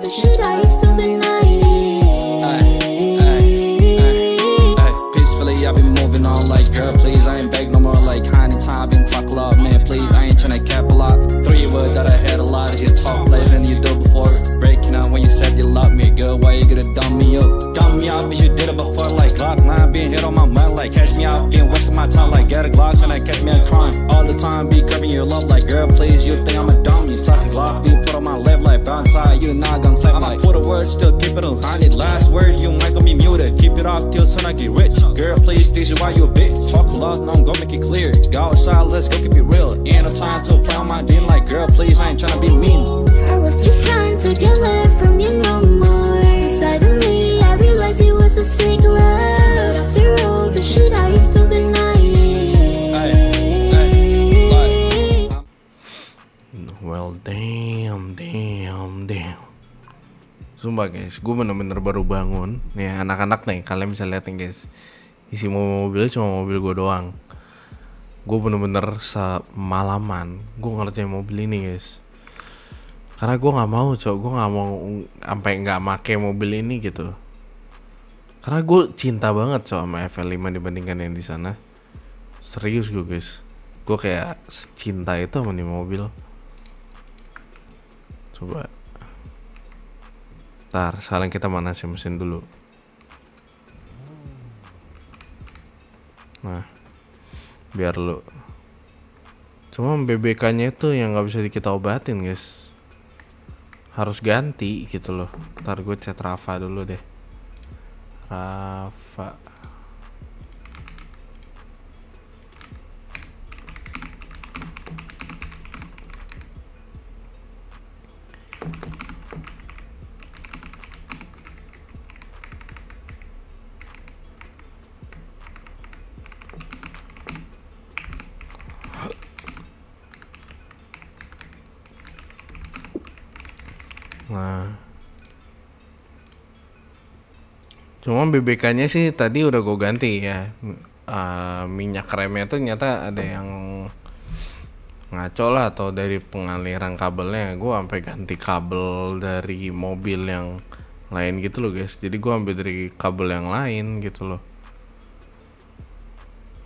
should I still deny it? Peacefully I've been moving on like girl please, I ain't beg no more like hiding time, been talk a lot man please, I ain't tryna cap a lot. 3 words that I had a lot of you talk less than you do before breaking up when you said you love me girl, why you gonna dumb me up? Dumb me out but you did it before like Glock 9 being hit on my mind like catch me out, being wasting my time like get a Glock tryna catch me a crime. All the time be curving your love like girl please, you think I'm a dumb, you talking Glock, be put on my left like bound tie, you not gonna clap like put a word still keep it on honey, last word you might gonna be muted, keep it off till soon I get rich. Girl please, this is why you a bitch. Talk a lot, no I'm gonna make it clear. Go outside, let's go keep it real. Ain't no time to play on my deal like girl please, I ain't tryna be mean. I was just trying to get love from you no more. Suddenly I realized it was a sick love. After all the shit I still deny it. Well damn. Sumpah guys, gue bener-bener baru bangun. Nih anak-anak nih, kalian bisa lihat nih guys. Isi mobilnya cuma mobil gue doang. Gue bener-bener semalaman gue ngerjain mobil ini guys. Karena gue nggak mau gue nggak mau sampai nggak make mobil ini gitu. Karena gue cinta banget sama FL5 dibandingkan yang di sana. Serius gue guys, gue kayak cinta itu sama nih mobil. Coba ntar sekarang kita manasin mesin dulu. Nah biar lu, cuma BBK nya itu yang nggak bisa kita obatin guys, harus ganti gitu loh. Ntar gue chat Rafa dulu deh. Rafa Nah, cuma BBK nya sih tadi udah gue ganti ya. Minyak remnya tuh ternyata ada yang ngaco lah, atau dari pengaliran kabelnya. Gue sampai ganti kabel dari mobil yang lain gitu loh guys. Jadi gue ambil dari kabel yang lain gitu loh.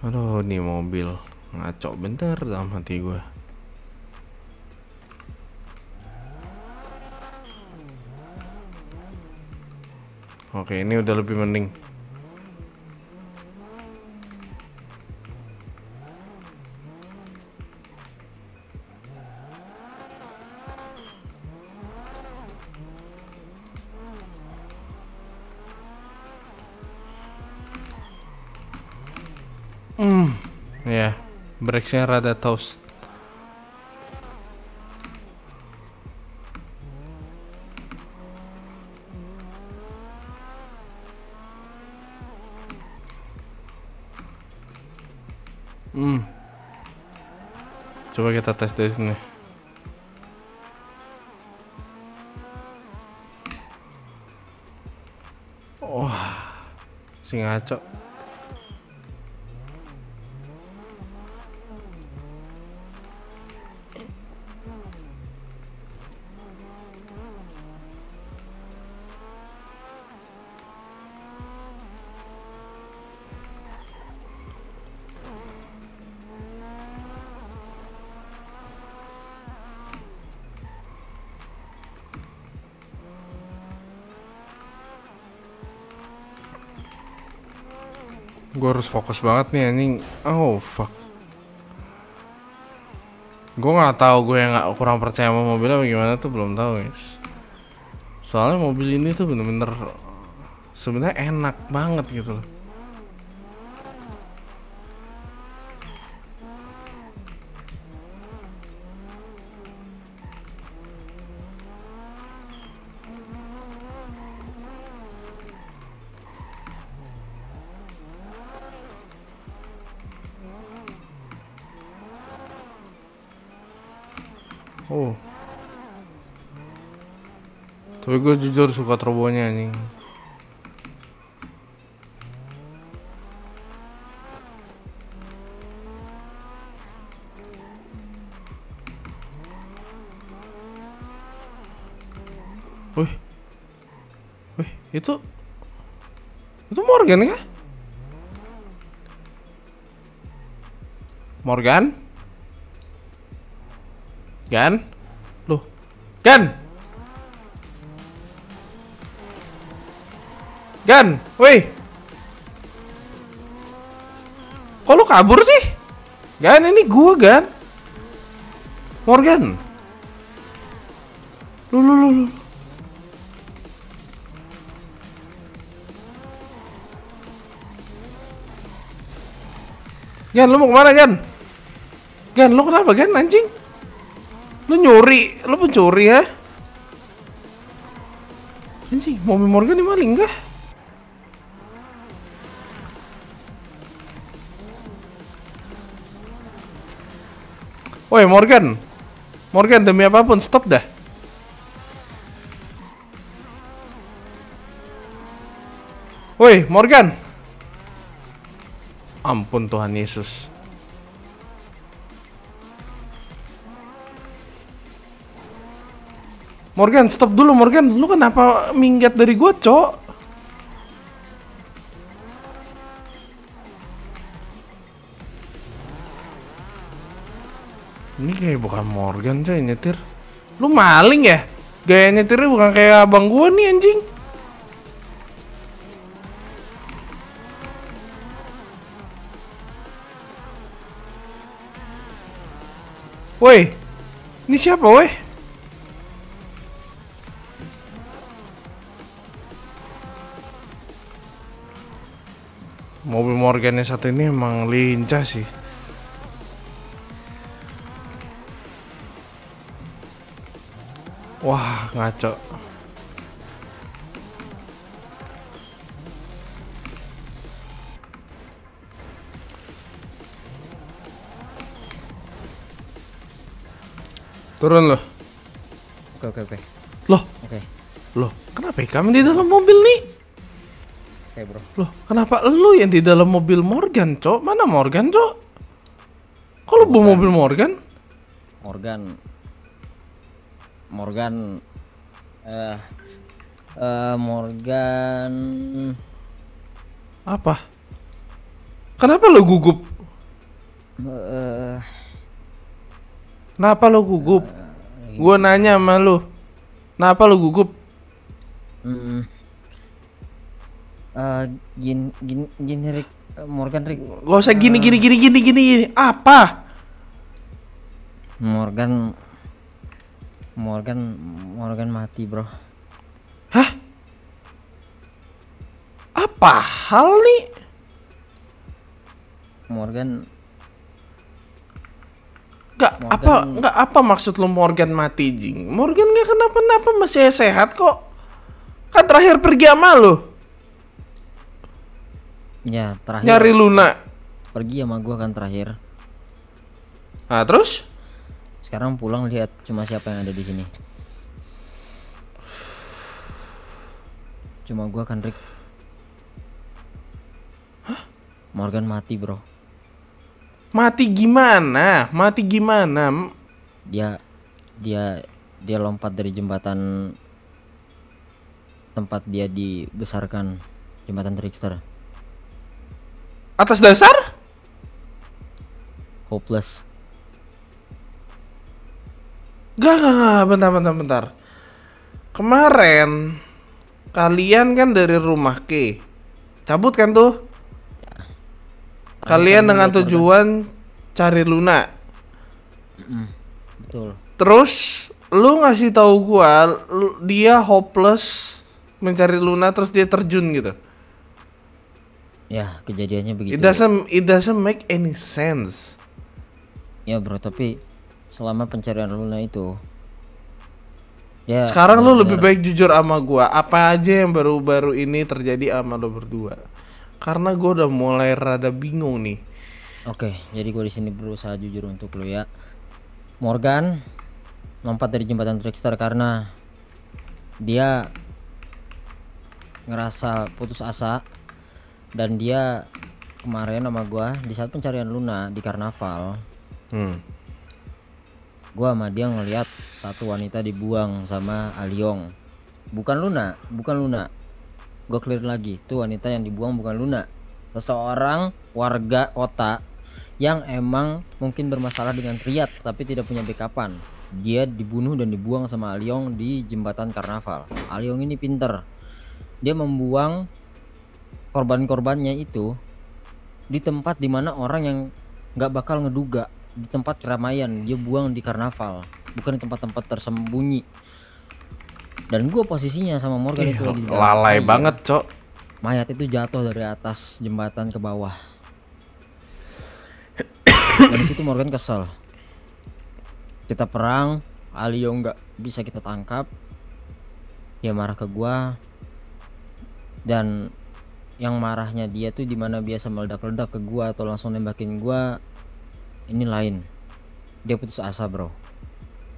Aduh, nih mobil ngaco bener dalam hati gue. Oke, ini udah lebih mending. Ya, brakesnya rada toast. Coba kita tes dari sini. Wah, si ngaco. Gue harus fokus banget nih anjing. Oh fuck. Gue nggak tahu, gue yang nggak kurang percaya sama mobilnya bagaimana tuh belum tahu guys. Soalnya mobil ini tuh bener-bener sebenarnya enak banget gitu loh. Oh, tapi gue jujur suka turbonya anjing. Wih, Wih, itu Morgan kah? Morgan? Gan? Loh, Gan? Gan, woi. Kok lu kabur sih? Gan, ini gua, Gan. Morgan. Lu. Gan, lu mau kemana, Gan? Gan, lu kenapa, Gan, anjing? Lu nyuri, lu pencuri ya? Anjing, mobil Morgan dimaling kah? Woi Morgan, Morgan demi apapun stop dah. Woi Morgan, ampun Tuhan Yesus. Morgan stop dulu Morgan, lu kenapa minggat dari gua cok? Ini kayak bukan Morgan coy nyetir. Lu maling ya? Gaya nyetirnya bukan kayak abang gua nih anjing. Woi, ini siapa woi? Mobil Morgan yang satu ini emang lincah sih. Wah, ngaco. Turun loh. Oke. Loh, Oke. loh, kenapa kami di dalam mobil nih? Oke, bro. Loh, kenapa lu yang di dalam mobil Morgan, Cok? Mana Morgan, Cok? Kok lu bawa mobil Morgan? Morgan Apa? Kenapa lu gugup? Kenapa lu gugup? Gua nanya sama lu. Kenapa lu gugup? Gini Rick, Morgan Rick. Gak usah gini. Apa? Morgan mati, bro. Hah? Apa hal nih? Morgan Nggak apa maksud lu Morgan mati, Jing? Morgan nggak kenapa-napa, masih sehat kok. Kan terakhir pergi sama lu. ya terakhir Nyari Luna. pergi sama gua kan terakhir. Nah, terus? Sekarang pulang lihat cuma siapa yang ada di sini. Cuma gua kan Rick. Hah? Morgan mati, bro. Mati gimana? Dia lompat dari jembatan tempat dia dibesarkan, jembatan Trickster. Atas dasar? Hopeless. Gak, bentar. Kemarin kalian kan dari rumah K cabut kan tuh? Kalian dengan tujuan cari Luna. Betul. Terus lu ngasih tahu gua dia hopeless mencari Luna terus dia terjun gitu. Ya, kejadiannya begitu. It doesn't make any sense. Ya, bro, tapi selama pencarian Luna itu ya Sekarang lu benar-benar- lebih baik jujur sama gua, apa aja yang baru-baru ini terjadi sama lu berdua. Karena gua udah mulai rada bingung nih. Oke, jadi gue di sini berusaha jujur untuk lu ya. Morgan lompat dari jembatan Trickster karena dia ngerasa putus asa, dan dia kemarin sama gua di saat pencarian Luna di karnaval, gua sama dia ngeliat satu wanita dibuang sama Aliong. Bukan Luna. Gue clear lagi, tuh wanita yang dibuang bukan Luna, seseorang warga kota yang emang mungkin bermasalah dengan Riyad tapi tidak punya backupan. Dia dibunuh dan dibuang sama Aliong di jembatan Karnaval. Aliong ini pinter, dia membuang korban-korbannya itu di tempat dimana orang yang nggak bakal ngeduga, di tempat keramaian. Dia buang di Karnaval, bukan di tempat-tempat tersembunyi. Dan gue posisinya sama Morgan itu lagi di dalam lalai air. banget, Cok. Mayat itu jatuh dari atas jembatan ke bawah. Dari situ Morgan kesel. Kita perang, Aliong nggak bisa kita tangkap. Dia marah ke gua. Dan yang marahnya dia tuh dimana biasa meledak-ledak ke gua atau langsung nembakin gua, ini lain. Dia putus asa, bro.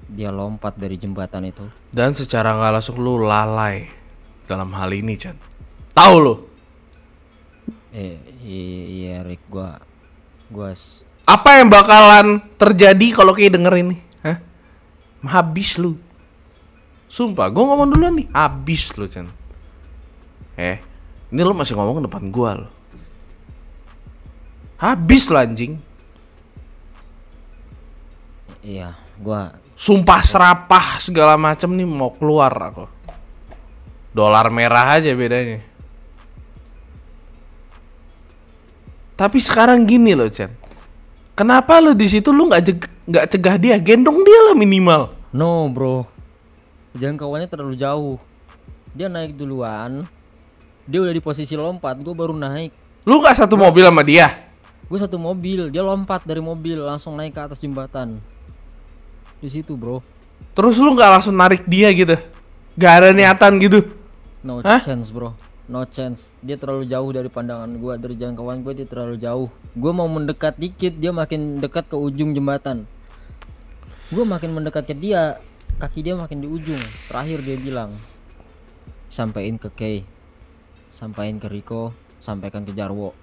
Dia lompat dari jembatan itu. Dan secara nggak langsung lu lalai dalam hal ini, Chan. Tahu lu? Iya Rick, gua Apa yang bakalan terjadi kalau kayak denger ini? Hah? Habis lu. Sumpah, gue ngomong duluan nih. Habis lu, Chan. Ini lu masih ngomong depan gua lo. Habis lu, anjing. iya, gua Sumpah serapah segala macem nih mau keluar aku. Dolar merah aja bedanya. Tapi sekarang gini loh, Chan. Kenapa lu di situ lu nggak cegah dia, gendong dia lah minimal. no, bro. Jangkauannya terlalu jauh. Dia naik duluan. Dia udah di posisi lompat, gue baru naik. Lu nggak satu mobil sama dia? Gue satu mobil, dia lompat dari mobil langsung naik ke atas jembatan. Di situ, bro. Terus lu nggak langsung narik dia gitu? Gak ada niatan gitu? No Hah? chance, bro. No chance. Dia terlalu jauh dari pandangan gue, dari jangkauan gue. Dia terlalu jauh. Gue mau mendekat dikit, dia makin dekat ke ujung jembatan. Gue makin mendekat ke dia, kaki dia makin di ujung. Terakhir dia bilang, sampaiin ke Kay, sampaiin ke Rico, sampaikan ke Jarwo,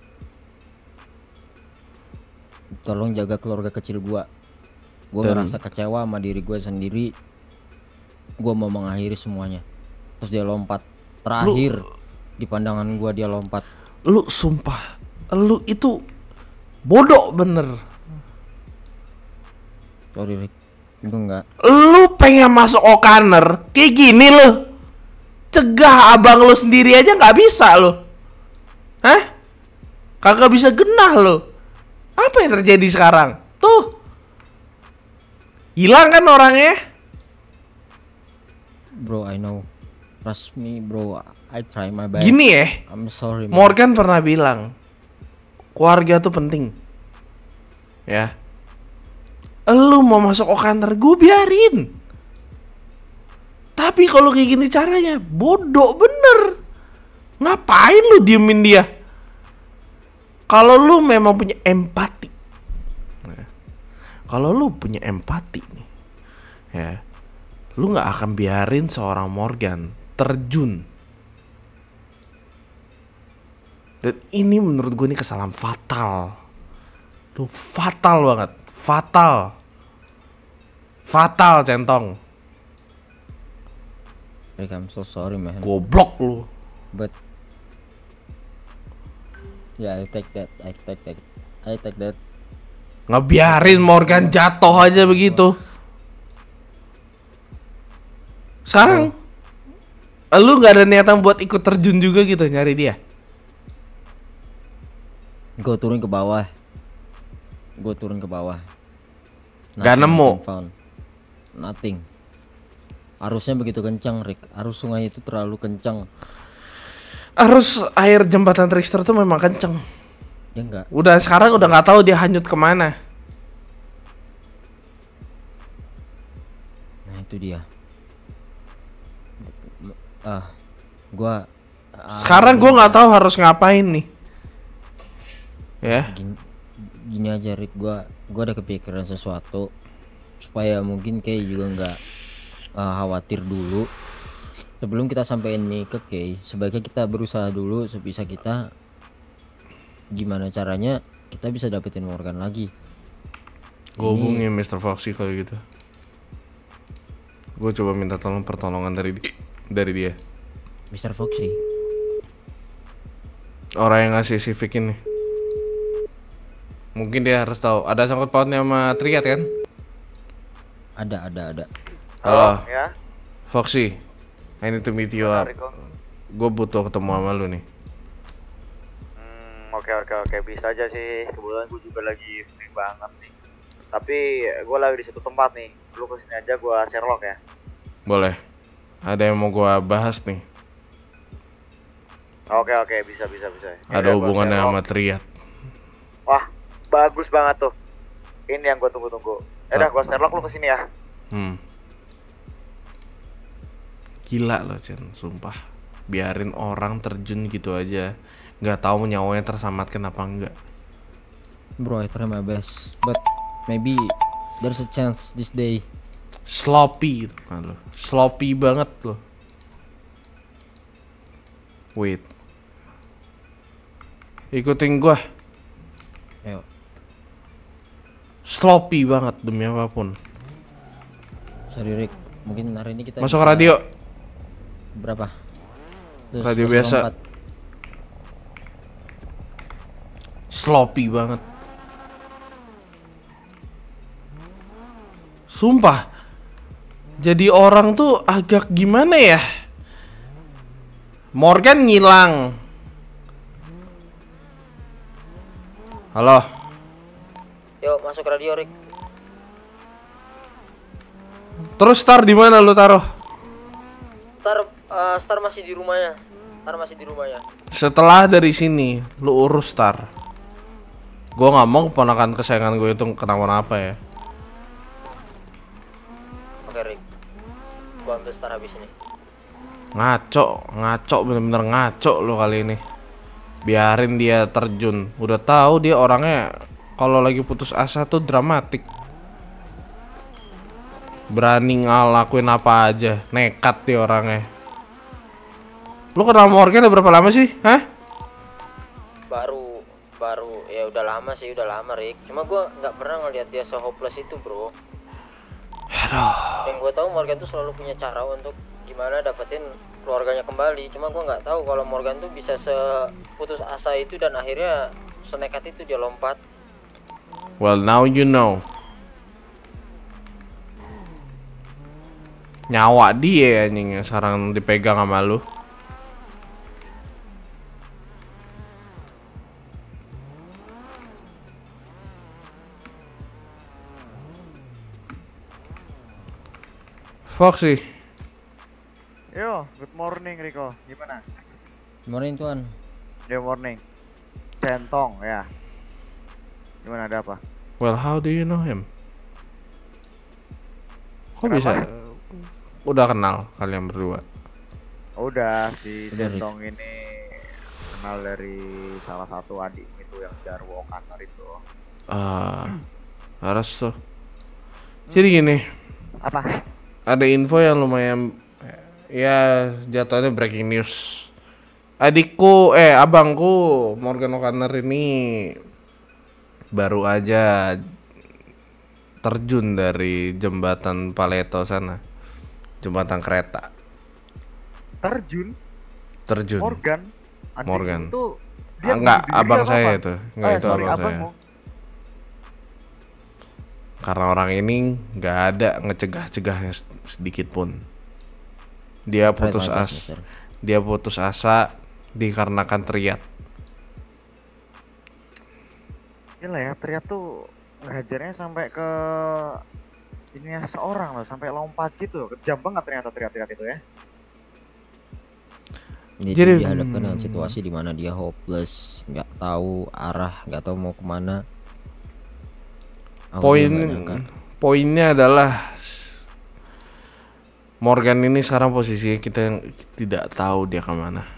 tolong jaga keluarga kecil gue. Gue ngerasa kecewa sama diri gue sendiri. Gue mau mengakhiri semuanya. Terus dia lompat. Terakhir di pandangan gue dia lompat. Lu sumpah, lu itu bodoh bener. Sorry Rick, gue enggak. Lu pengen masuk O'Connor kayak gini lu. Cegah abang lu sendiri aja nggak bisa lu. Hah? Kagak bisa genah lu. Apa yang terjadi sekarang? Tuh. Hilang kan orangnya? Bro, I know. Trust me, bro. I try my best. Gini ya. I'm sorry, man. Morgan pernah bilang keluarga tuh penting. Ya. Lu mau masuk O'Connor, gue biarin. Tapi kalau kayak gini caranya, bodoh bener. Ngapain lu diemin dia? Kalau lu memang punya empati, kalau lu punya empati nih, ya, lu nggak akan biarin seorang Morgan terjun. Dan ini menurut gue ini kesalahan fatal. Lu fatal banget, fatal centong. Rick, I'm so sorry, man. Goblok lu. But yeah, I take that. Ngebiarin Morgan jatuh aja begitu. Sekarang lu nggak ada niatan buat ikut terjun juga gitu nyari dia? Gue turun ke bawah. Gak nemu. Nothing. Arusnya begitu kencang, Rick. Arus sungai itu terlalu kencang. Arus air jembatan Trickster tuh memang kenceng. Ya enggak. Udah sekarang udah nggak tahu dia hanyut kemana. Nah itu dia. Sekarang gua nggak tahu harus ngapain nih. Ya. Gini aja, Rick. Gua ada kepikiran sesuatu supaya mungkin Kay juga nggak khawatir dulu. Sebelum kita sampai ini ke Kay, sebaiknya kita berusaha dulu sebisa kita. Gimana caranya kita bisa dapetin Morgan lagi. Gue hubungin Mr. Foxy kalau gitu. Gue coba minta pertolongan dari dia. Mr. Foxy. Orang yang ngasih civic ini. Mungkin dia harus tahu. Ada sangkut pautnya sama Triad kan? Ada. Halo, Ya. Foxy. I need to meet you up. Riko. Gue butuh ketemu sama lu nih. Oke, bisa aja sih. Kebetulan gue juga lagi free banget nih. Tapi gue lagi di satu tempat nih. Lu kesini aja, gue Sherlock ya. Boleh. Ada yang mau gue bahas nih. Oke, bisa. Ada Yaudah, gua hubungannya Sherlock. sama Triad. Wah, bagus banget tuh. Ini yang gue tunggu-tunggu. Udah, gue Sherlock, lu kesini ya. Gila loh Chen, sumpah. Biarin orang terjun gitu aja, nggak tahu nyawanya terselamatkan apa enggak. Bro, I try my best, but maybe there's a chance this day. Sloppy lo, sloppy banget loh. Wait, ikutin gua. Ayo. Sloppy banget demi apapun. Sorry Rick, mungkin hari ini kita Masuk bisa- radio. Berapa? Terus Radio 104. biasa. Sloppy banget. Sumpah. Jadi orang tuh agak gimana ya? Morgan ngilang. Halo. Yuk masuk radio Rick. Terus Star di mana lu taruh? Star masih di rumahnya. Setelah dari sini, lu urus Star. Gue nggak mau keponakan kesayangan gue itu kenapa-napa ya. Oke Rick. Gua ambil Star habis ini. Ngaco, bener-bener ngaco lo kali ini. Biarin dia terjun. Udah tahu dia orangnya kalau lagi putus asa tuh dramatik. Berani ngelakuin apa aja, nekat dia orangnya. Lu kenal Morgan udah berapa lama sih? Hah? Baru ya udah lama Rick. Cuma gua nggak pernah ngeliat dia se-hopeless itu, bro. Aduh. Yang gua tahu Morgan tuh selalu punya cara untuk gimana dapetin keluarganya kembali. Cuma gua nggak tahu kalau Morgan tuh bisa seputus asa itu dan akhirnya senekat itu dia lompat. Well, now you know. Nyawa dia anjing yang sekarang dipegang sama lu. Foxy, Yo, good morning Riko. Gimana? Morning tuan. Good morning. Centong ya. Gimana, ada apa? well how do you know him? Kok Kenapa? bisa? Udah kenal kalian berdua? Udah, si Udah, Rick. Centong ini kenal dari salah satu adik itu yang Jarwo Kanar itu. Harus tuh. Jadi gini, Apa? ada info yang lumayan ya jatuhnya breaking news. Abangku Morgan O'Connor ini baru aja terjun dari jembatan Paleto sana, jembatan kereta. Terjun. Morgan. Adik Morgan. Itu dia Enggak, bunuh diri abang apa saya apa? itu. Enggak, itu sorry, abang saya. abangmu. Karena orang ini nggak ada ngecegah-cegahnya sedikit pun. Dia putus asa. Dia putus asa dikarenakan Triad. Gila ya, Triad tuh ngajarnya sampai ke ininya seorang loh, sampai lompat gitu. Kejam banget ternyata Triad itu ya. Jadi, dihadapkan dengan situasi di mana dia hopeless, nggak tahu arah, nggak tahu mau kemana. Aku juga nggak nyangka. Poinnya adalah Morgan ini sekarang posisinya kita tidak tahu dia kemana.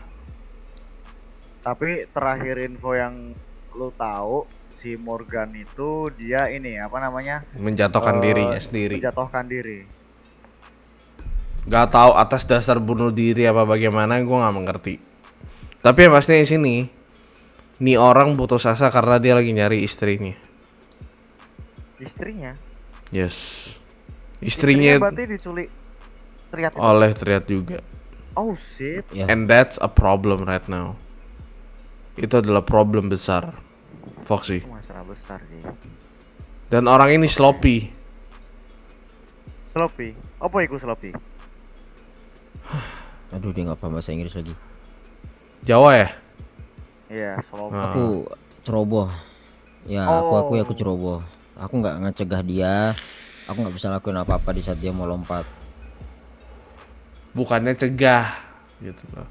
Tapi terakhir info yang lu tahu, si Morgan itu dia ini apa namanya? Menjatuhkan dirinya sendiri. Menjatuhkan diri. Gak tahu atas dasar bunuh diri apa bagaimana, gue nggak mengerti. Tapi yang pastinya di sini, nih orang putus asa karena dia lagi nyari istrinya. Istrinya? Yes. Istrinya berarti diculik Triad itu? oleh Triad juga. Oh shit. Ya, And that's a problem right now. Itu adalah problem besar, Foxy. Itu masalah besar sih. Dan orang ini sloppy. Sloppy. Apa iku sloppy? Aduh, dia nggak paham bahasa Inggris lagi. Jawa ya? Iya, sloppy. Ah. Aku ceroboh. Ya, aku Oh. ceroboh. Aku nggak ngecegah dia. Aku nggak bisa lakuin apa-apa di saat dia mau lompat. Bukannya cegah gitu loh.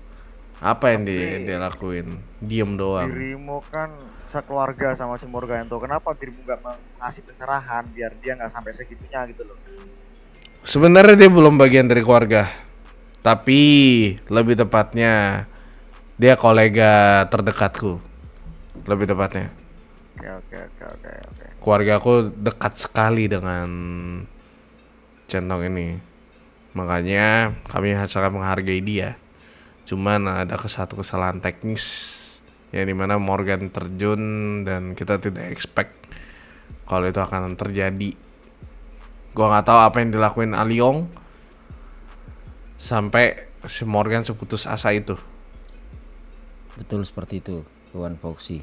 Apa yang Tapi- dia lakuin? Diem doang. Dirimu kan sekeluarga sama si Morgan tuh. Kenapa dirimu nggak ngasih pencerahan biar dia nggak sampai segitunya gitu loh? Sebenarnya dia belum bagian dari keluarga. Tapi lebih tepatnya dia kolega terdekatku. Lebih tepatnya. Oke. Keluarga aku dekat sekali dengan centong ini. Makanya kami sangat menghargai dia. Cuman ada satu kesalahan teknis yang dimana Morgan terjun dan kita tidak expect kalau itu akan terjadi. Gua nggak tahu apa yang dilakuin Aliong sampai si Morgan seputus asa itu. Betul seperti itu, Tuan Foxy.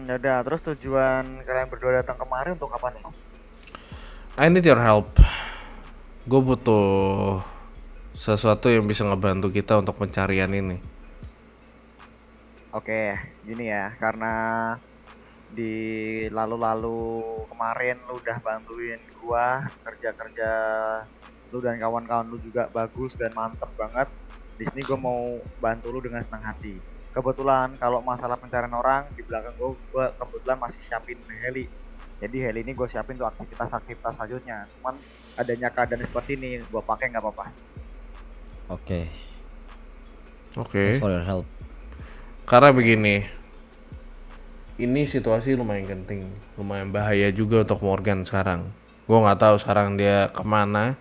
Yaudah, terus tujuan kalian berdua datang kemari untuk apa nih? I need your help. Gue butuh sesuatu yang bisa ngebantu kita untuk pencarian ini. Oke, gini ya, karena di lalu-lalu kemarin lu udah bantuin gua kerja-kerja, lu dan kawan-kawan lu juga bagus dan mantep banget. Di sini gua mau bantu lu dengan senang hati. Kebetulan kalau masalah pencarian orang di belakang gua kebetulan masih siapin heli. Jadi heli ini gue siapin untuk aktivitas selanjutnya. Cuman adanya keadaan seperti ini, gua pakai nggak apa-apa. Oke. Oke. Thanks for your help. Karena begini, ini situasi lumayan genting, lumayan bahaya juga untuk Morgan sekarang. Gue nggak tahu sekarang dia kemana.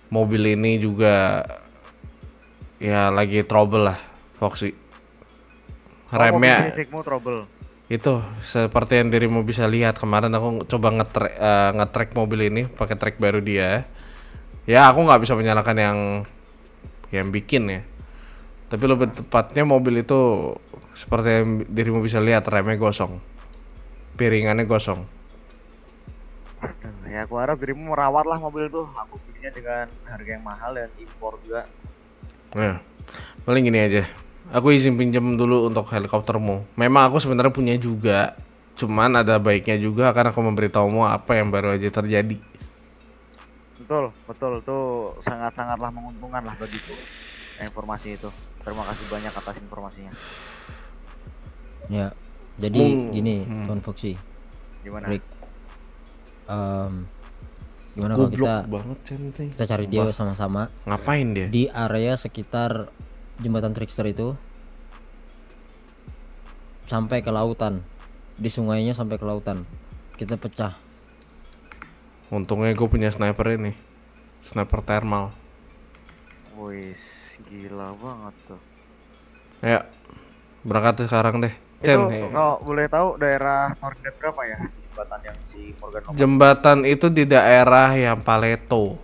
Mobil ini juga ya lagi trouble lah, Foxy. Remnya Fisikmu trouble. itu seperti yang dirimu bisa lihat kemarin aku coba nge-track mobil ini pakai track baru dia. Ya aku nggak bisa menyalahkan yang bikin ya. Tapi lebih tepatnya mobil itu seperti yang dirimu bisa lihat remnya gosong, piringannya gosong. Ya aku harap dirimu merawat lah mobil tuh. Aku belinya dengan harga yang mahal dan impor juga. Nah, paling gini aja. Aku izin pinjam dulu untuk helikoptermu. Memang aku sebenarnya punya juga, cuman ada baiknya juga karena aku memberitahumu apa yang baru aja terjadi. Betul tuh sangat-sangatlah menguntungkan lah bagiku informasi itu. Terima kasih banyak atas informasinya. Ya. Jadi gini, Tuan Foxy. Gimana? Rick. Gimana kalau Goblok kita banget centeng. kita cari dia sama-sama Ngapain dia? di area sekitar jembatan Trickster itu sampai ke lautan, di sungainya sampai ke lautan. Kita pecah. Untungnya gue punya sniper ini, sniper thermal. Wis, gila banget tuh. Ya, berangkat sekarang deh. Itu Cen, kalau boleh tahu daerah koordinat berapa ya jembatan yang si Morgan ngomong? jembatan itu di daerah yang Paleto.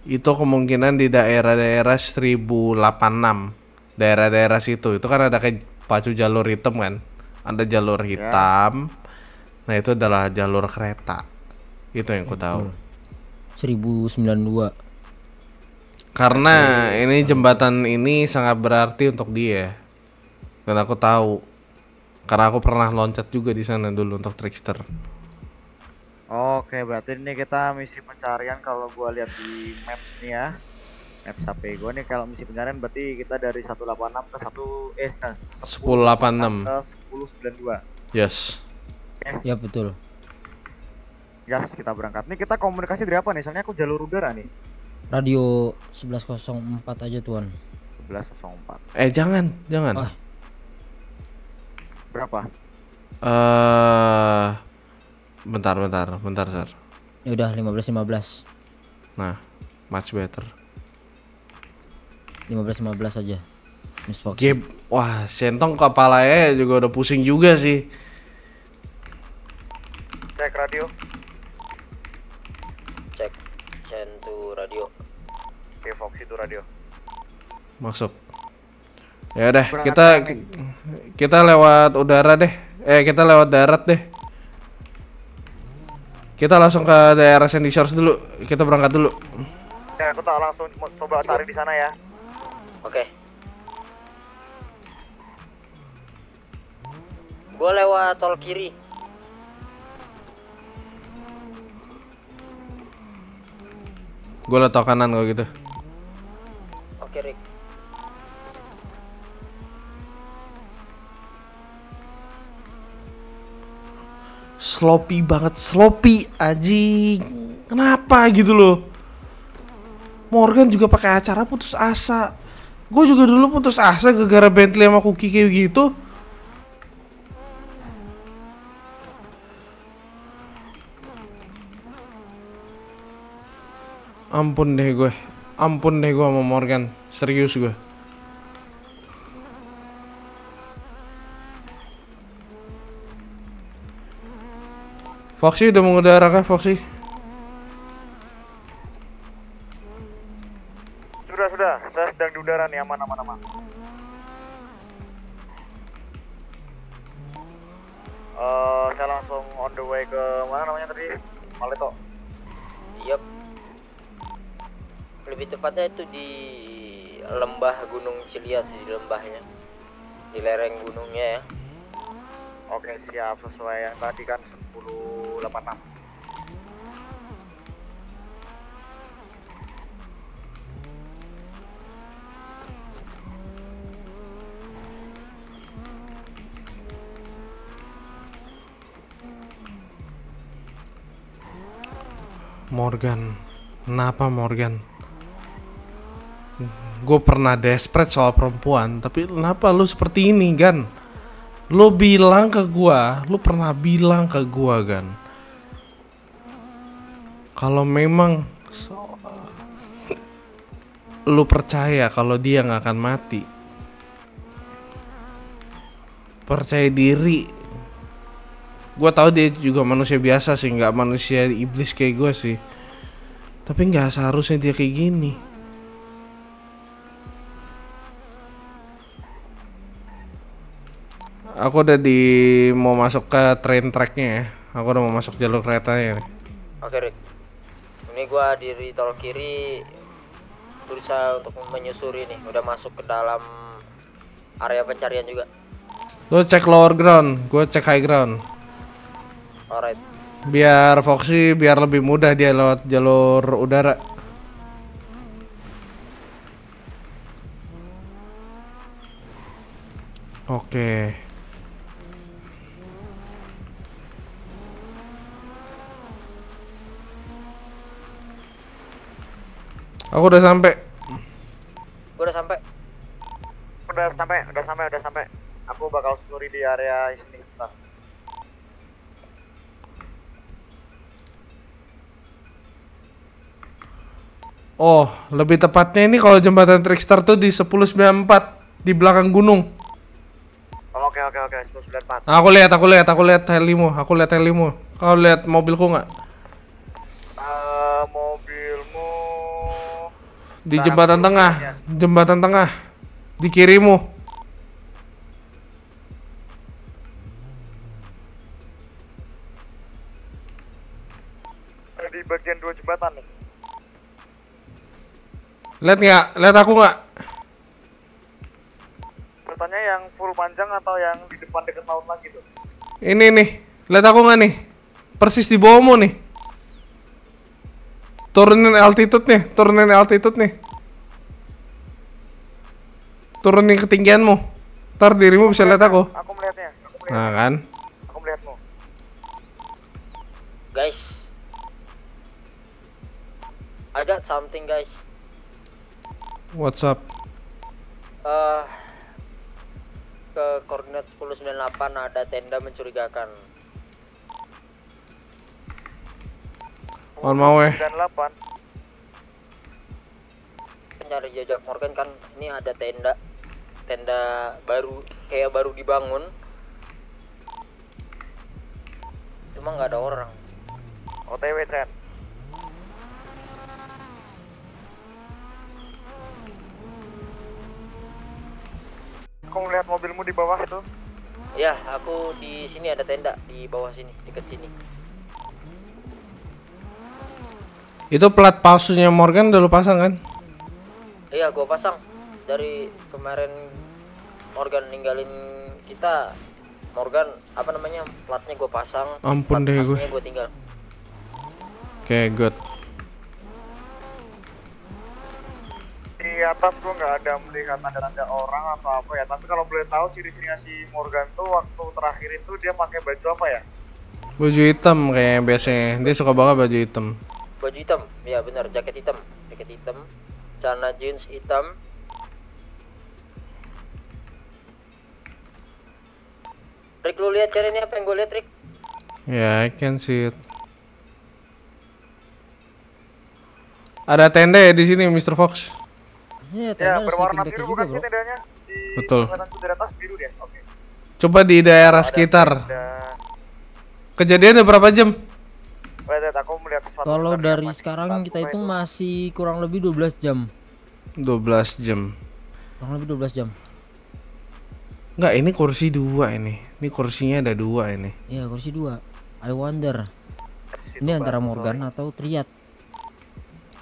Itu kemungkinan di daerah-daerah 1086. Daerah-daerah situ. Itu kan ada kayak pacu jalur hitam kan. Ada jalur hitam. Nah, itu adalah jalur kereta. Itu yang ku tahu. 1092. Karena ini jembatan ini sangat berarti untuk dia. Dan aku tahu. Karena aku pernah loncat juga di sana dulu untuk Trickster. Oke, berarti ini kita misi pencarian kalau gua lihat di maps nih ya. Maps HP gua nih kalau misi pencarian berarti kita dari 186 ke 1086. ke 1092. Yes. Ya betul. Gas, kita berangkat. Nih kita komunikasi dari apa nih? Soalnya aku jalur udara nih. Radio 1104 aja, Tuan. 1104. Jangan. Ah. Berapa? Bentar, Sir. Ya udah 15 Nah, much better. 15 aja. Miss Fox. Wah, sentong kepalanya juga udah pusing juga sih. Cek radio. Cek Centu radio. Oke, Fox itu radio. Masuk. Ya udah, kita lewat udara deh. Kita lewat darat deh. Kita langsung ke daerah Sandy Shores dulu. Kita berangkat dulu. Ya, aku tak langsung coba cari di sana ya. Oke. Gue lewat tol kiri. Gue lewat tol kanan kalau gitu. Oke, Rick. Sloppy banget, sloppy anjing. Kenapa gitu loh? Morgan juga pakai acara putus asa. Gue juga dulu putus asa gara-gara Bentley sama Cookie kayak gitu. Ampun deh gue sama Morgan. Serius gue. Foxy udah mengudara kah, Foxy? Sudah. Saya sedang di udara nih, aman. Saya langsung on the way ke mana namanya tadi? Maleto. Yup. Lebih tepatnya itu di lembah Gunung Ciliat sih, di lembahnya. Di lereng gunungnya ya. Oke, siap, sesuai yang tadi kan 1086. Morgan, kenapa Morgan? Gue pernah desperate soal perempuan, tapi kenapa lu seperti ini, Gan? Lu bilang ke gua, lu pernah bilang ke gua, Gan, kalau memang lu percaya kalau dia nggak akan mati, percaya diri. Gua tahu dia juga manusia biasa sih, nggak manusia iblis kayak gua sih, tapi nggak seharusnya dia kayak gini. Aku udah mau masuk ke train tracknya ya. Aku udah mau masuk jalur keretanya nih. Oke, Rick. Ini gua di tol kiri berusaha untuk menyusuri nih. Udah masuk ke dalam area pencarian juga. Lo cek lower ground, gue cek high ground. Alright. Biar Foxy biar lebih mudah dia lewat jalur udara. Oke. Aku udah sampai. Gua udah sampai. Udah sampai. Aku bakal susuri di area sini. Bentar. Oh, lebih tepatnya ini kalau jembatan Trickster tuh di 1094 di belakang gunung. Oke, 194. Aku lihat helimu. Kau lihat mobilku nggak? Mobilmu Di jembatan tengah, di kirimu. di bagian 2 jembatan nih. Lihat nggak? Lihat aku nggak? Bertanya yang full panjang atau yang di depan dekat laut lagi tuh? Ini nih, lihat aku nggak nih? Persis di bawahmu nih. Turunin altitude nih. Turunin ketinggianmu. Ntar dirimu bisa lihat aku. Aku melihatnya. Nah kan? Aku melihatmu. Guys. I got something, guys. What's up? Ke koordinat 1098 ada tenda mencurigakan. On my way. 98. Pencari jejak Morgan kan, ini ada tenda baru, kayak baru dibangun, cuma nggak ada orang. OTW Tren. aku melihat mobilmu di bawah itu. Ya, aku di sini ada tenda di bawah sini, dekat sini. Itu plat palsunya Morgan udah lu pasang kan? Iya, gua pasang. Dari kemarin Morgan ninggalin kita, Morgan apa namanya, platnya gua pasang. Ampun deh gue. Gua tinggal. Oke, good. Di atas gua nggak ada melihat tanda-tanda orang atau apa ya. Tapi kalau boleh tahu ciri-cirinya si Morgan tuh waktu terakhir itu dia pakai baju apa ya? Baju hitam kayak biasanya. Dia suka banget baju hitam. Baju hitam, ya benar, jaket hitam, celana jeans hitam. Rick, lu lihat cari ini apa yang gue lihat, Rick? Ya, I can see it. Ada tenda ya di sini, Mr. Fox. Iya, Ya, tenda berwarna sleeping bag biru juga, bukan bro. sih tendanya? Di Betul. kelihatan dari atas biru deh. Oke. Coba di daerah sekitar. Kejadian udah berapa jam? Lihat, aku melihat sesuatu. Kalau bentar, dari Mas. sekarang kita Apa hitung itu? masih kurang lebih 12 jam. 12 jam. Kurang lebih 12 jam. Enggak, ini kursi 2 ini. Ini kursinya ada 2 ini. Iya, kursi 2. I wonder. Ini antara Morgan atau Triad.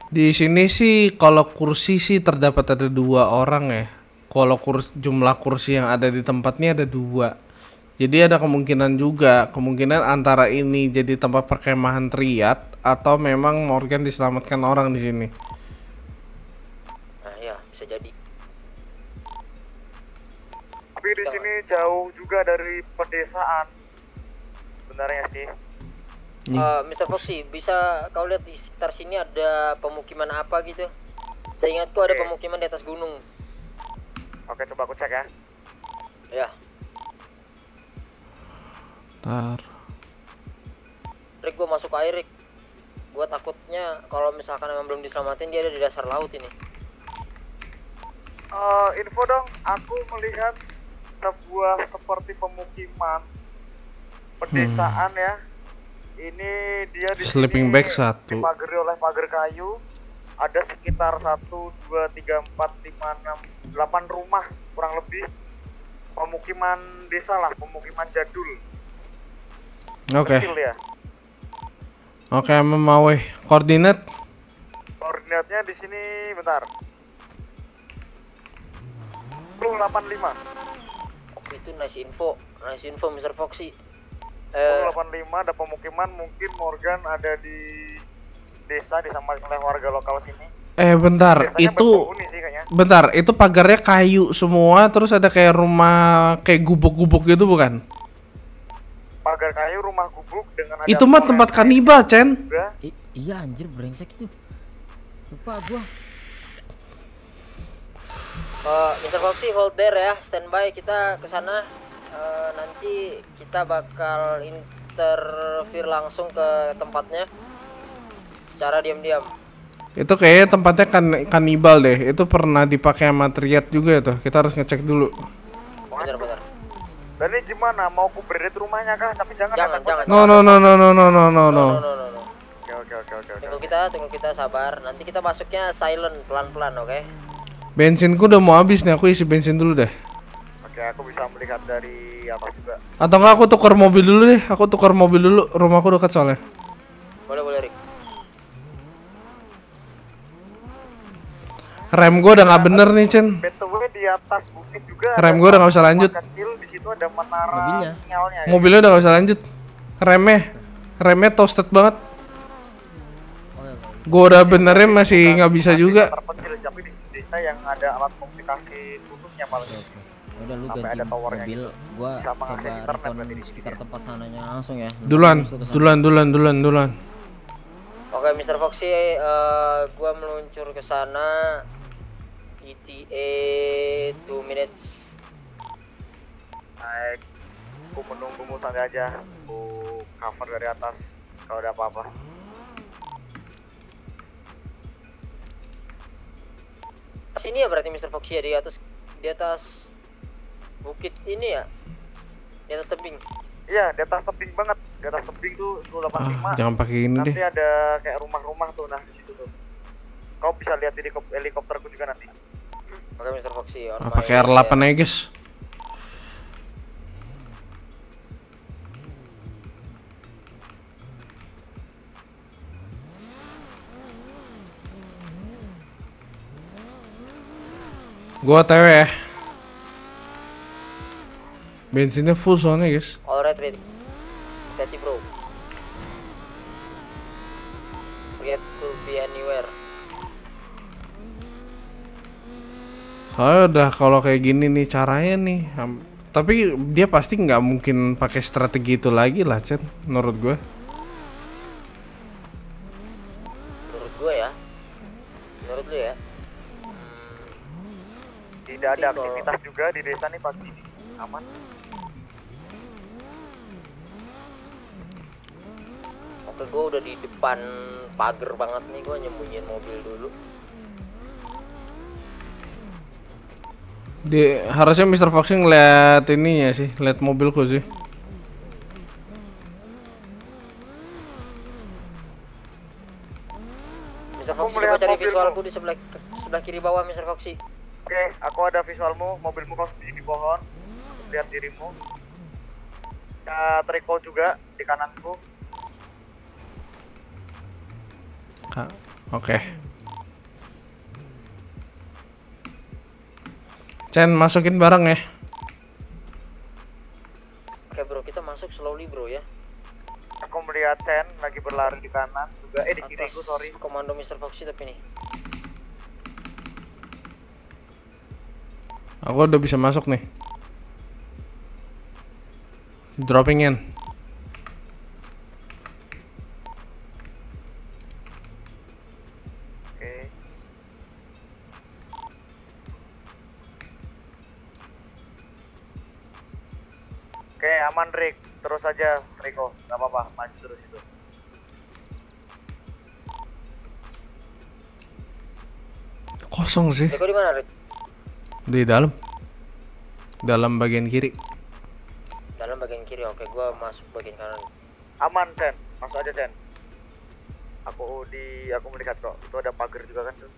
Di sini sih kalau kursi sih terdapat ada 2 orang ya. Kalau jumlah kursi yang ada di tempatnya ada 2. Jadi ada kemungkinan juga, kemungkinan antara ini jadi tempat perkemahan Triad atau memang Morgan diselamatkan orang di sini. Nah, ya, bisa jadi. Tapi di sini jauh juga dari pedesaan. Sebenarnya sih. Mr. Foxy, bisa kau lihat di sekitar sini ada pemukiman apa gitu? Saya ingatku ada Oke. pemukiman di atas gunung. Oke, coba aku cek ya. Ya, Ntar. Rick, gua masuk ke air, Rick. Gua takutnya kalau misalkan emang belum diselamatin dia ada di dasar laut ini. Info dong, aku melihat sebuah seperti pemukiman pedesaan ya. Ini dia di Sleeping sini bag 1. dipagari oleh pagar kayu. Ada sekitar 1, 2, 3, 4, 5, 6, 8 rumah kurang lebih. Pemukiman desa lah, pemukiman jadul. Oke. Kecil ya. Oke, mau koordinat. Koordinatnya di sini bentar. 1085. Oke, itu nice info, Mr. Foxy. 1085 ada pemukiman, mungkin Morgan ada di desa disampaikan oleh warga lokal sini. Bentar, Desanya itu berpenghuni sih kayaknya. bentar, itu pagarnya kayu semua, terus ada kayak rumah kayak gubuk-gubuk gitu bukan? Pagar kayu, rumah gubuk dengan ada Itu mah tempat kanibal, Chen. juga. Iya anjir, brengsek itu. Lupa gua. Mr. Foxy, hold there ya, standby, kita ke sana. Nanti kita bakal interview langsung ke tempatnya secara diam-diam. Itu kayaknya tempatnya kanibal deh. Itu pernah dipakai sama Triad juga tuh. Kita harus ngecek dulu. Benar-benar. Dan ini gimana? Mau aku berdiri rumahnya kah? Tapi jangan. Jangan, ya, takut. No no no no no no no no no. No. Oke. Tunggu kita sabar. Nanti kita masuknya silent, pelan-pelan, oke? Bensinku udah mau habis nih. Aku isi bensin dulu deh. Oke, aku bisa melihat dari atas juga. Atau enggak aku tukar mobil dulu deh. Aku tukar mobil dulu. Rumahku dekat soalnya. Boleh, Rick. Rem gua udah nggak bener nih, Chen. BTW di atas bukit juga. Rem ada gua udah nggak bisa rumah lanjut. Kecil di situ ada menara Mobilnya. sinyalnya. Ya. Mobilnya udah nggak bisa lanjut. Remnya toasted banget. Gua udah benerin masih nggak bisa juga. Terpencil tapi di desa yang ada alat komunikasi khususnya paling. Udah lu Sampai ganti ada towernya mobil, gitu. gua Bisa mengakses coba internet rekon berarti di sini sekitar ya. tempat sananya langsung ya. Duluan. Oke, Mr. Foxy, gua meluncur ke sana. ETA 2 minutes. Baik, aku menunggumu santai aja. Aku cover dari atas kalau ada apa-apa. Sini ya berarti Mr. Foxy ya, di atas bukit ini ya, di atas tebing. Iya, di atas tebing banget. Di atas tebing tuh 285. Jangan pakai ini Nanti deh. ada kayak rumah-rumah tuh, nah di situ tuh. Kau bisa lihat helikopterku juga nanti. Oke, Mr. Foxy. Pakai R8 aja, guys. Gua TW ya. Bensinnya full soalnya guys. Alright, ready. Hati bro. Forget to be anywhere. Soalnya udah kalau kayak gini nih caranya nih. Tapi dia pasti nggak mungkin pakai strategi itu lagi lah, Cen. Menurut gue. Menurut gue ya. Menurut lu ya. Tidak ada aktivitas juga di desa nih pagi ini. Aman. Oke, gue udah di depan pagar banget nih, gue nyembunyiin mobil dulu. Harusnya Mr. Foxy ngeliat ininya sih, lihat mobilku sih. Mr. Foxy, coba cari visualku di sebelah kiri bawah, Mr. Foxy. Oke, aku ada visualmu, mobilmu kau di pohon. Lihat dirimu. Triko juga di kananku. Oke. Cen, masukin barang ya. Oke bro, kita masuk slowly bro ya. Aku melihat Chen lagi berlari di kanan juga. Di kiriku, sorry. Komando Mr. Foxy tapi nih. Aku udah bisa masuk nih. Dropping in. Oke. Oke, aman Rick. Terus aja Riko, nggak apa-apa, maju terus itu. Kosong sih. Riko di mana, Rick? Di dalam. Dalam bagian kiri. Dalam bagian kiri. Oke, gua masuk bagian kanan. Aman Chen, masuk aja Chen. Aku melihat kok, itu ada pagar juga kan tuh.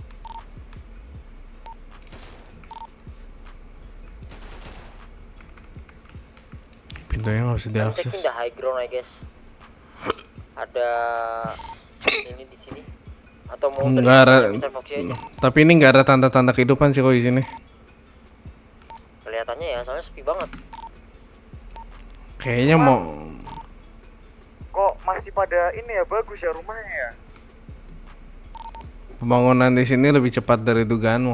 Pintunya nggak bisa I'm diakses. checking the high ground, I guess. Ada ini di sini. Atau mau Enggak ada. Mr. Foxy aja? Tapi ini nggak ada tanda-tanda kehidupan sih kok di sini. Kelihatannya ya, soalnya sepi banget. Kayaknya mau. Kok masih pada ini ya, bagus ya rumahnya ya. Pembangunan di sini lebih cepat dari dugaanmu.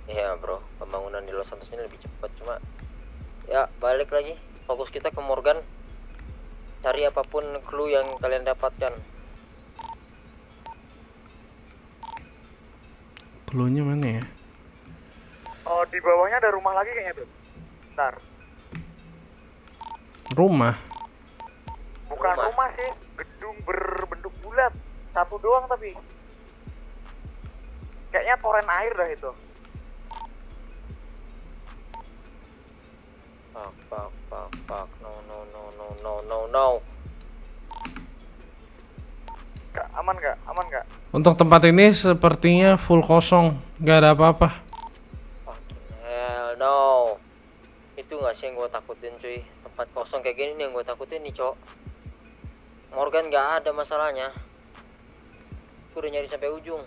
Iya bro, pembangunan di Los Santos ini lebih cepat. Cuma ya balik lagi, fokus kita ke Morgan. Cari apapun clue yang kalian dapatkan. Cluenya mana ya? Oh, di bawahnya ada rumah lagi kayaknya tuh. Bentar. Rumah. Bukan rumah sih, gedung berbentuk bulat. Satu doang tapi. Kayaknya toren air dah itu. Fuck. No. Aman nggak? Untuk tempat ini sepertinya full kosong, nggak ada apa-apa. Fucking hell no. Itu nggak sih yang gue takutin cuy. Tempat kosong kayak gini nih yang gue takutin nih cok. Morgan nggak ada masalahnya. Gue udah nyari sampai ujung.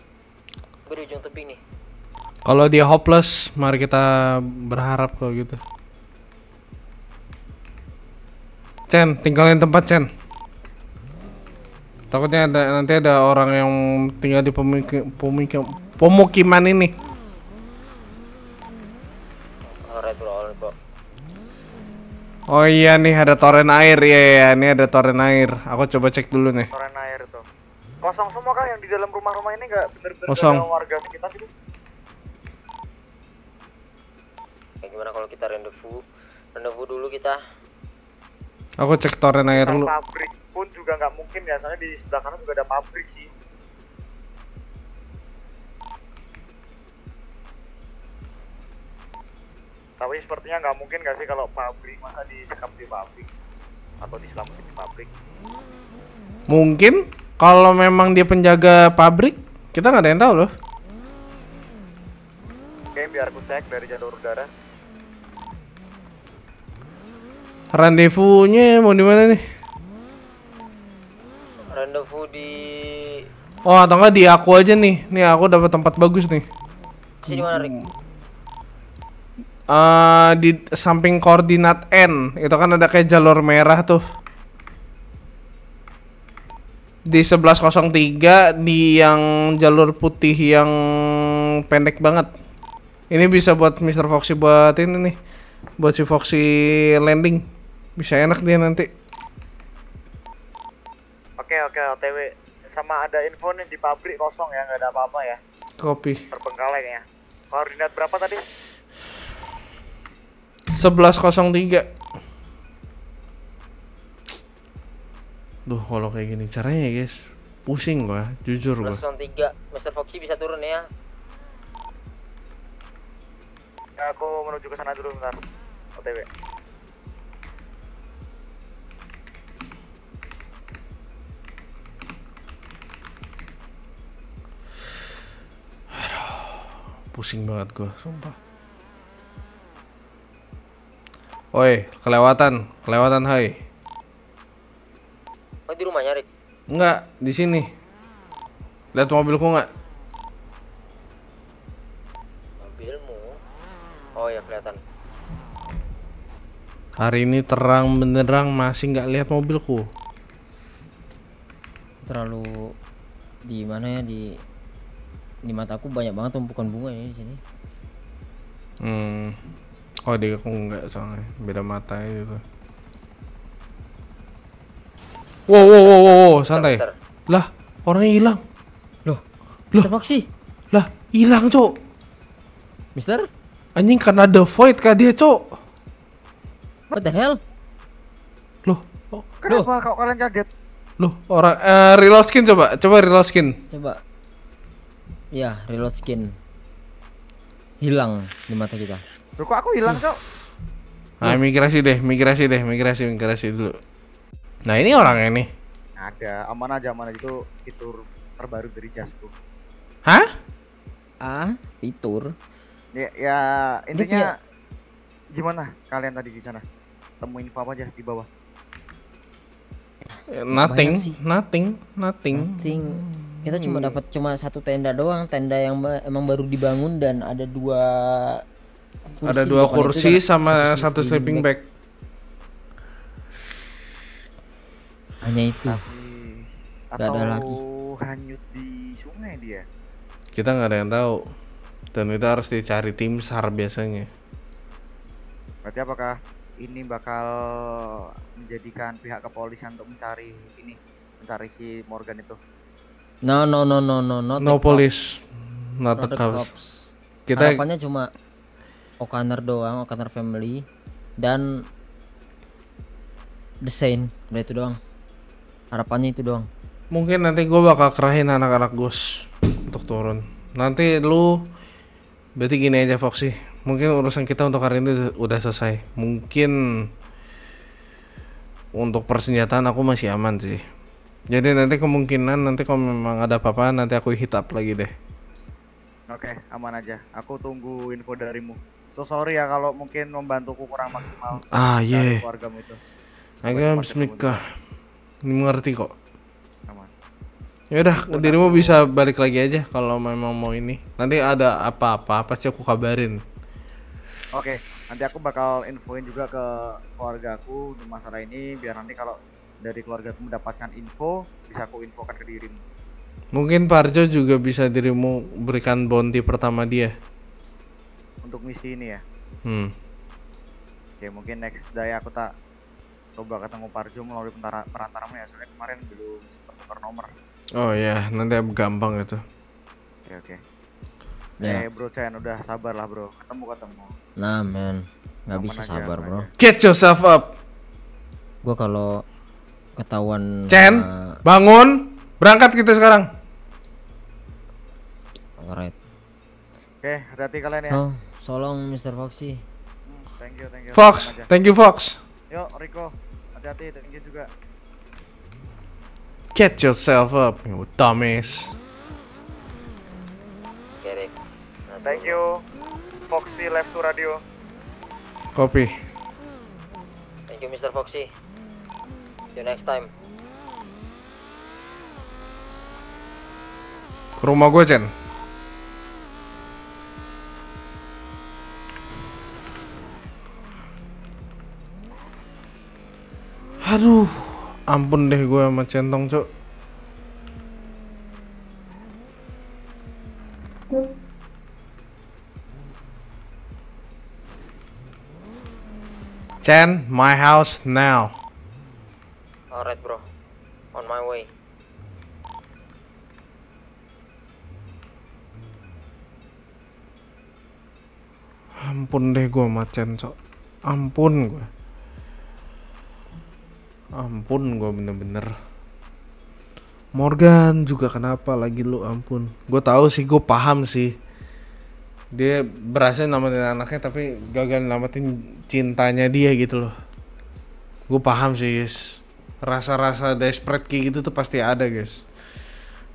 Gue di ujung tebing nih. Kalau dia hopeless, mari kita berharap kalau gitu. Chen, tinggalin tempat Chen. Takutnya nanti ada orang yang tinggal di pemukiman ini. Alright bro. Oh iya nih ada toren air ya, ini ada toren air. Aku coba cek dulu nih. Toren air tuh. Kosong semua kah yang di dalam rumah-rumah ini nggak bener-bener Kosong. ada warga sekitar gitu? Kayak gimana kalau kita rendezvous dulu kita. Aku cek toren air dulu. Pabrik pun juga nggak mungkin ya, soalnya di sebelah kanan juga ada pabrik sih. Tapi sepertinya nggak mungkin nggak sih kalau pabrik, masa disekap di pabrik atau diselamatin di pabrik. Mungkin kalau memang dia penjaga pabrik, kita nggak ada yang tahu loh. Oke, biar aku cek dari jalur udara. Rendezvous-nya mau di mana nih? Rendezvous di Oh, atau enggak di aku aja nih. Nih aku dapat tempat bagus nih. Sini mana Rick? Di samping koordinat N itu kan ada kayak jalur merah tuh. Di 1103 di yang jalur putih yang pendek banget. Ini bisa buat Mr. Foxy buat ini nih. Buat si Foxy landing. Bisa enak dia nanti. Oke, OTW. Sama ada info nih di pabrik kosong ya, nggak ada apa-apa ya. Kopi. Terbengkalai ya. Koordinat berapa tadi? 1103. Duh, kalau kayak gini caranya ya guys, pusing gua, jujur gua. 3 Mr. Foxy bisa turun ya. Ya, aku menuju ke sana dulu bentar. OTW. Pusing banget gua, sumpah. Oi, kelewatan hai. Oh, di rumahnya Rick. Enggak, di sini. Lihat mobilku nggak? Mobilmu. Oh ya, kelihatan. Hari ini terang benderang masih nggak lihat mobilku. Terlalu di mana ya, di mataku banyak banget tumpukan bunga ini di sini. Oh dia aku nggak soalnya beda mata gitu. Wow, santai. Bentar. Lah, orangnya hilang. Loh. Mr. Foxy. Lah, hilang, Cok. Mister? Anjing karena The Void kah dia, Cok? What the hell? Loh, Kenapa kok kalian kaget? orang reload skin coba reload skin. Coba. Ya, reload skin. Hilang di mata kita. Loh, kok aku hilang, Cok? Nah, migrasi dulu. Nah, ini orangnya nih. Ada, aman aja itu fitur terbaru dari Jasku. Hah? Fitur. Ya intinya gimana kalian tadi di sana? Temu info apa aja di bawah? Nothing. Kita dapat cuma satu tenda doang, tenda yang emang baru dibangun dan ada dua kursi sama satu sleeping bag. Hanya itu. Atau ada lagi. hanyut di sungai dia. Kita nggak ada yang tahu. Dan itu harus dicari tim SAR biasanya. Berarti apakah ini bakal menjadikan pihak kepolisian untuk mencari si Morgan itu? No, Police, not the cops. Kita harapannya cuma O'Connor doang, O'Connor family dan The Saint, udah itu doang. Harapannya itu doang. mungkin nanti gue bakal kerahin anak-anak Ghost untuk turun. Nanti lu berarti gini aja Foxy. Mungkin urusan kita untuk hari ini udah selesai. Mungkin untuk persenjataan aku masih aman sih. Jadi nanti kemungkinan nanti kalau memang ada apa-apa nanti aku hit up lagi deh. Oke, aman aja. Aku tunggu info darimu. So sorry ya kalau mungkin membantuku kurang maksimal. Iya. Keluargamu itu. Agak bismillah. Ini mengerti kok. Aman. Ya udah, dirimu bisa balik lagi aja kalau memang mau ini. Nanti ada apa-apa pasti aku kabarin. Oke, nanti aku bakal infoin juga ke keluargaku untuk masalah ini biar nanti kalau dari keluargaku mendapatkan info bisa aku infokan ke dirimu. Mungkin Parjo juga bisa dirimu berikan bounty pertama dia. Untuk misi ini ya. Oke, mungkin next day aku tak coba ketemu Parjo melalui perantaramu ya, soalnya kemarin belum sempat tukar nomor. Oh ya, nanti gampang itu. Oke. Ya. Bro Chen, udah sabar lah bro, ketemu. Nah men, nggak Aman bisa aja, sabar aman bro. aja. Get yourself up. Gua kalau ketahuan Chen, bangun. Berangkat kita sekarang. alright. Oke, hati-hati kalian ya. Oh, solong Mr. Foxy. Thank you. Fox, Aman aja. thank you Fox. Yuk Rico, hati-hati, thank you juga. Get yourself up, you dumbass. Kerek. Thank you, Foxy Left to Radio. Copy. Thank you Mr. Foxy. See you next time. Ke rumah gue, Chen. Aduh, ampun deh gue sama Centong, Cok. Chen, my house now. Alright bro, on my way. Ampun deh gue sama Chen, Cok. Ampun gue. Ampun gue bener-bener. Morgan juga kenapa lagi lu, ampun. Gue tahu sih, gue paham sih. Dia berhasil namatin anaknya tapi gagal namatin cintanya dia gitu loh. Gue paham sih guys. Rasa-rasa desperate kayak gitu tuh pasti ada guys.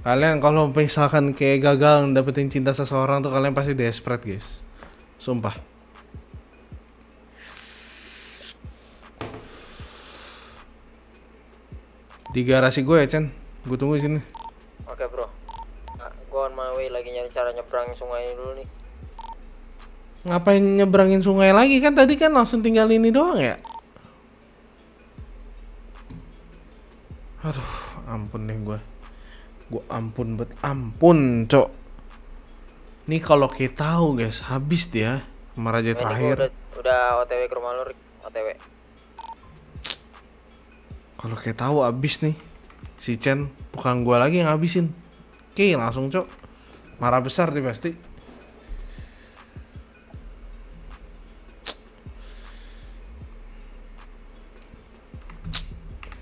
Kalian kalau misalkan kayak gagal dapetin cinta seseorang tuh kalian pasti desperate guys. Sumpah. Di garasi gue ya Chen. Gue tunggu di sini. Oke bro, gue on my way lagi nyari cara nyebrang sungai ini dulu nih. Ngapain nyebrangin sungai lagi, kan tadi kan langsung tinggal ini doang ya. Aduh, ampun deh gue ampun bet, ampun Cok. Nih kalau kita tahu guys, habis dia sama raja terakhir. Udah OTW ke rumah lu, Rick. OTW. Kalau kita tahu habis nih si Chen, bukan gue lagi yang habisin. Oke, langsung Cok. Marah besar dia pasti.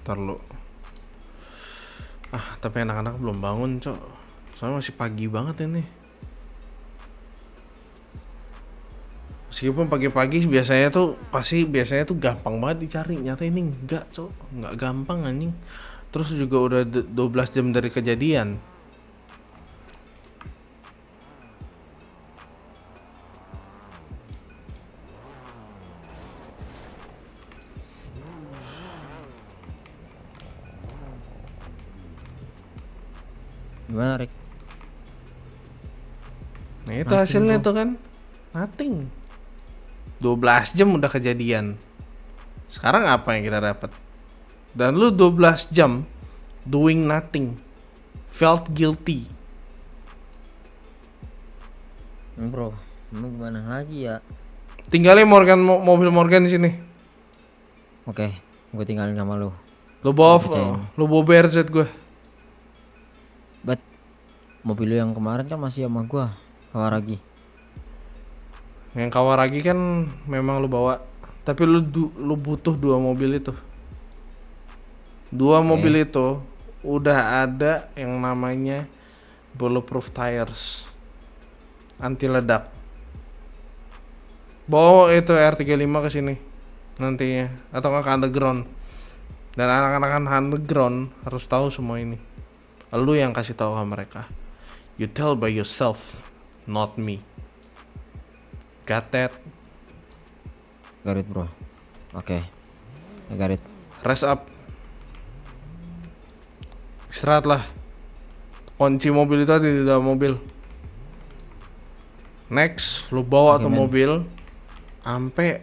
Ntar lu. Tapi anak-anak belum bangun, Cok. Soalnya masih pagi banget ini. Meskipun pagi-pagi biasanya tuh gampang banget dicari. Nyata ini enggak, Cok. Enggak gampang anjing. Terus juga udah 12 jam dari kejadian. Gimana Rick? Nah itu hasilnya tuh kan nothing. 12 jam udah kejadian. Sekarang apa yang kita dapat? Dan lu 12 jam doing nothing. Felt guilty. Bro, lu gimana lagi ya? Tinggalin Morgan, mobil Morgan di sini. Oke, gue tinggalin sama lu. Lu bawa BRZ gue. But mobil lu yang kemarin kan masih sama gua, Kawaragi. Yang Kawaragi kan memang lu bawa, tapi lu butuh 2 mobil itu. 2 mobil itu udah ada yang namanya bulletproof tires, anti ledak. Bawa itu R35 ke sini nantinya, atau nggak ke underground. Dan anak-anak underground harus tahu semua ini. Lu yang kasih tahu ke mereka. You tell by yourself, not me. Got that? Got it, bro. Oke. I got it. Rest up. Istirahat lah. Kunci mobil itu ada di dalam mobil. Next, lu bawa tuh mobil sampai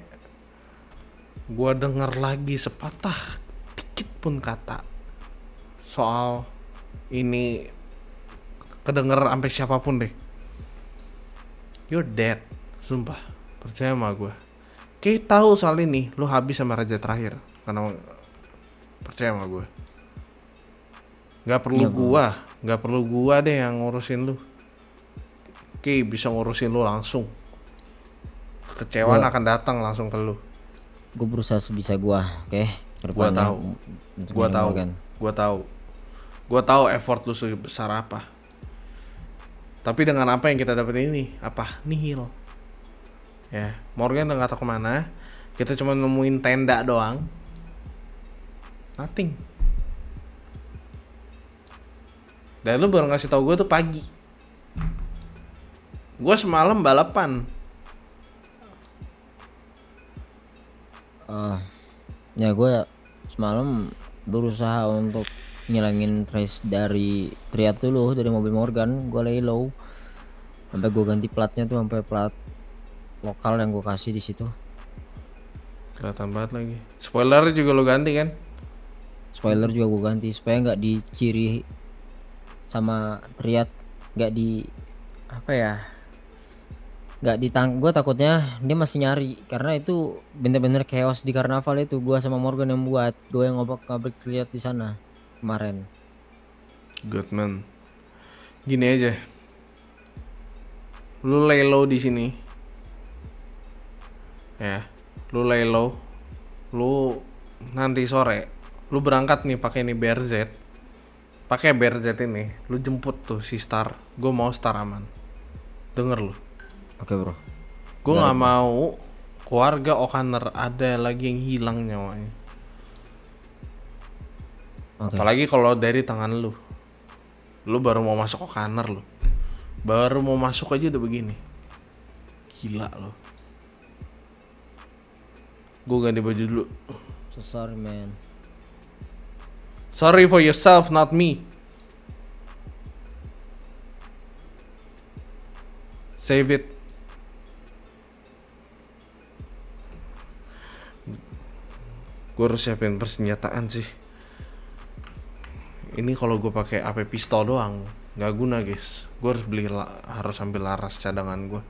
gua denger lagi sepatah dikit pun kata soal ini kedenger sampai siapapun deh. You're dead, sumpah. Percaya sama gue. Kayak tahu soal ini, lu habis sama raja terakhir. Karena percaya sama gue. Gak perlu gua deh yang ngurusin lu. Oke, bisa ngurusin lu langsung. Kekecewaan akan datang langsung ke lu. Gue berusaha sebisa gua, oke? Gua tahu effort lu sebesar apa. Tapi dengan apa yang kita dapat ini, apa? Nihil. Ya, Morgan udah gak tahu kemana. Kita cuma nemuin tenda doang. Nothing. Dan lu baru ngasih tahu gue tuh pagi. Gue semalam balapan. Ya gue semalam berusaha untuk ngilangin trace dari Triad dulu, dari mobil Morgan. Gue lay low sampai gue ganti platnya tuh sampai plat lokal yang gue kasih di situ. Kelihatan banget lagi. Spoiler juga lo ganti kan? Spoiler juga gue ganti supaya nggak diciri sama Triad, nggak di apa ya, nggak gue takutnya dia masih nyari, karena itu bener-bener chaos di karnaval itu. Gue sama Morgan yang buat, gue yang ngobrak-ngabrik Triad di sana kemarin. Good man. Gini aja. Lu lay low di sini. Ya. Lu lay low. Lu nanti sore lu berangkat nih pakai ini BRZ. Pakai BRZ ini, lu jemput tuh si Star. Gue mau Star aman. Denger lu. Oke bro. Gue nggak mau keluarga O'Connor ada lagi yang hilang nyawanya. Oke. Apalagi kalau dari tangan lu. Lu baru mau masuk O'Connor lu. Baru mau masuk aja udah begini. Gila lo. Gue ganti baju dulu. So sorry man. Sorry for yourself, not me. Save it. Gue harus siapin persenjataan sih. Ini kalau gue pakai AP pistol doang nggak guna guys. Gue harus harus ambil laras cadangan gue.